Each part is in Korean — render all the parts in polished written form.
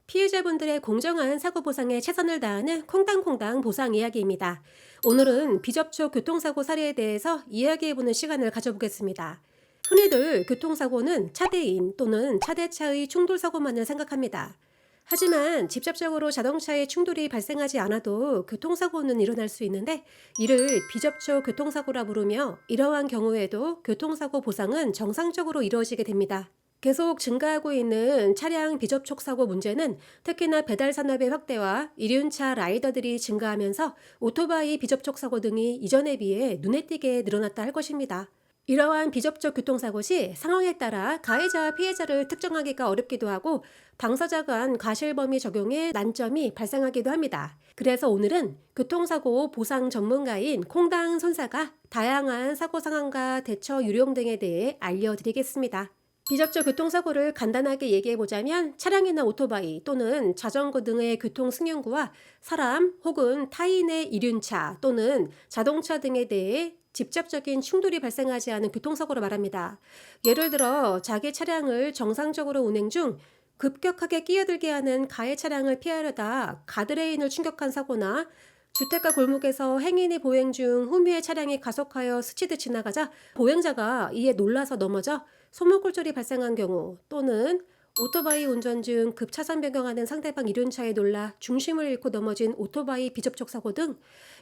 피해자분들의 공정한 사고 보상에 최선을 다하는 콩당콩당 보상 이야기입니다. 오늘은 비접촉 교통사고 사례에 대해서 이야기해보는 시간을 가져보겠습니다. 흔히들 교통사고는 차대인 또는 차대차의 충돌사고만을 생각합니다. 하지만 직접적으로 자동차의 충돌이 발생하지 않아도 교통사고는 일어날 수 있는데, 이를 비접촉 교통사고라 부르며, 이러한 경우에도 교통사고 보상은 정상적으로 이루어지게 됩니다. 계속 증가하고 있는 차량 비접촉 사고 문제는 특히나 배달 산업의 확대와 이륜차 라이더들이 증가하면서 오토바이 비접촉 사고 등이 이전에 비해 눈에 띄게 늘어났다 할 것입니다. 이러한 비접촉 교통사고 시 상황에 따라 가해자와 피해자를 특정하기가 어렵기도 하고, 당사자 간 과실범위 적용에 난점이 발생하기도 합니다. 그래서 오늘은 교통사고 보상 전문가인 콩당 손사가 다양한 사고 상황과 대처 요령 등에 대해 알려드리겠습니다. 비접촉 교통사고를 간단하게 얘기해보자면, 차량이나 오토바이 또는 자전거 등의 교통 승용구와 사람 혹은 타인의 이륜차 또는 자동차 등에 대해 직접적인 충돌이 발생하지 않은 교통사고를 말합니다. 예를 들어 자기 차량을 정상적으로 운행 중 급격하게 끼어들게 하는 가해 차량을 피하려다 가드레인을 충격한 사고나, 주택가 골목에서 행인이 보행 중 후미의 차량이 가속하여 스치듯 지나가자 보행자가 이에 놀라서 넘어져 소모골절이 발생한 경우, 또는 오토바이 운전 중 급차선 변경하는 상대방 이륜차에 놀라 중심을 잃고 넘어진 오토바이 비접촉 사고 등,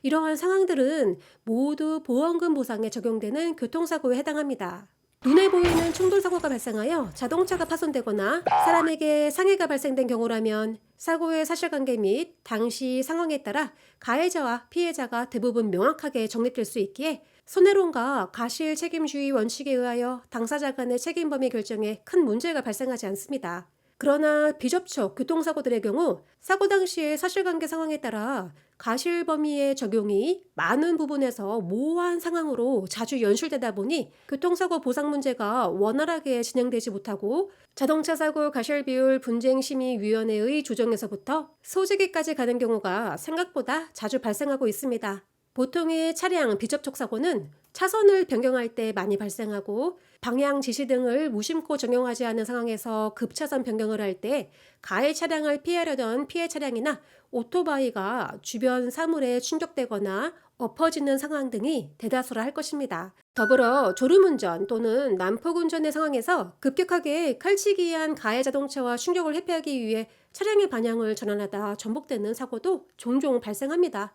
이러한 상황들은 모두 보험금 보상에 적용되는 교통사고에 해당합니다. 눈에 보이는 충돌사고가 발생하여 자동차가 파손되거나 사람에게 상해가 발생된 경우라면 사고의 사실관계 및 당시 상황에 따라 가해자와 피해자가 대부분 명확하게 정립될 수 있기에 손해론과 과실 책임주의 원칙에 의하여 당사자 간의 책임 범위 결정에 큰 문제가 발생하지 않습니다. 그러나 비접촉 교통사고들의 경우 사고 당시의 사실관계 상황에 따라 과실 범위의 적용이 많은 부분에서 모호한 상황으로 자주 연출되다 보니 교통사고 보상 문제가 원활하게 진행되지 못하고, 자동차 사고 과실비율 분쟁심의위원회의 조정에서부터 소지기까지 가는 경우가 생각보다 자주 발생하고 있습니다. 보통의 차량 비접촉 사고는 차선을 변경할 때 많이 발생하고, 방향 지시 등을 무심코 적용하지 않은 상황에서 급차선 변경을 할 때 가해 차량을 피하려던 피해 차량이나 오토바이가 주변 사물에 충격되거나 엎어지는 상황 등이 대다수라 할 것입니다. 더불어 졸음운전 또는 난폭운전의 상황에서 급격하게 칼치기한 가해 자동차와 충격을 회피하기 위해 차량의 방향을 전환하다 전복되는 사고도 종종 발생합니다.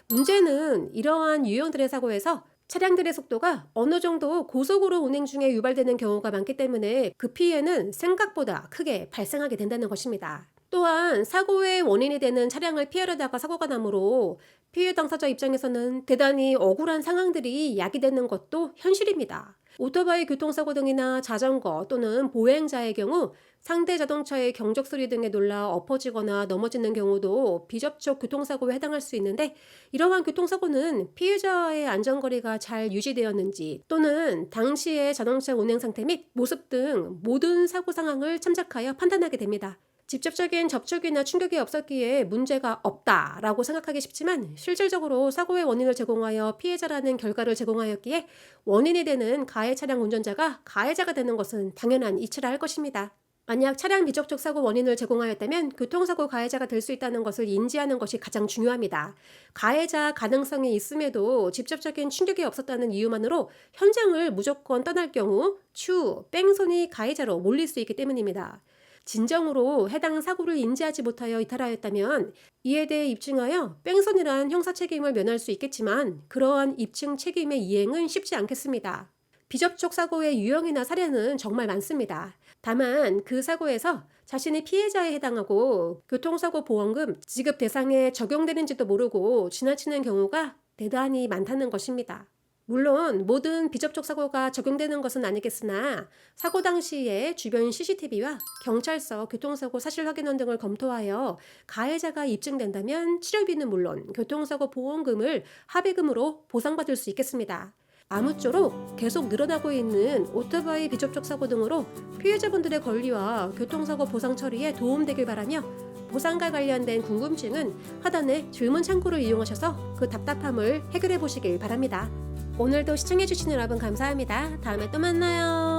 문제는 이러한 유형들의 사고에서 차량들의 속도가 어느 정도 고속으로 운행 중에 유발되는 경우가 많기 때문에 그 피해는 생각보다 크게 발생하게 된다는 것입니다. 또한 사고의 원인이 되는 차량을 피하려다가 사고가 나므로 피해 당사자 입장에서는 대단히 억울한 상황들이 야기되는 것도 현실입니다. 오토바이 교통사고 등이나 자전거 또는 보행자의 경우 상대 자동차의 경적소리 등에 놀라 엎어지거나 넘어지는 경우도 비접촉 교통사고에 해당할 수 있는데, 이러한 교통사고는 피해자의 안전거리가 잘 유지되었는지 또는 당시의 자동차 운행 상태 및 모습 등 모든 사고 상황을 참작하여 판단하게 됩니다. 직접적인 접촉이나 충격이 없었기에 문제가 없다라고 생각하기 쉽지만, 실질적으로 사고의 원인을 제공하여 피해자라는 결과를 제공하였기에 원인이 되는 가해 차량 운전자가 가해자가 되는 것은 당연한 이치라 할 것입니다. 만약 차량 비접촉 사고 원인을 제공하였다면 교통사고 가해자가 될 수 있다는 것을 인지하는 것이 가장 중요합니다. 가해자 가능성이 있음에도 직접적인 충격이 없었다는 이유만으로 현장을 무조건 떠날 경우 추후 뺑소니 가해자로 몰릴 수 있기 때문입니다. 진정으로 해당 사고를 인지하지 못하여 이탈하였다면 이에 대해 입증하여 뺑소니란 형사 책임을 면할 수 있겠지만, 그러한 입증 책임의 이행은 쉽지 않겠습니다. 비접촉 사고의 유형이나 사례는 정말 많습니다. 다만 그 사고에서 자신이 피해자에 해당하고 교통사고 보험금 지급 대상에 적용되는지도 모르고 지나치는 경우가 대단히 많다는 것입니다. 물론 모든 비접촉 사고가 적용되는 것은 아니겠으나, 사고 당시에 주변 CCTV와 경찰서 교통사고 사실 확인원 등을 검토하여 가해자가 입증된다면 치료비는 물론 교통사고 보험금을 합의금으로 보상받을 수 있겠습니다. 아무쪼록 계속 늘어나고 있는 오토바이 비접촉 사고 등으로 피해자분들의 권리와 교통사고 보상 처리에 도움되길 바라며, 보상과 관련된 궁금증은 하단의 질문 창구를 이용하셔서 그 답답함을 해결해 보시길 바랍니다. 오늘도 시청해주신 여러분 감사합니다. 다음에 또 만나요.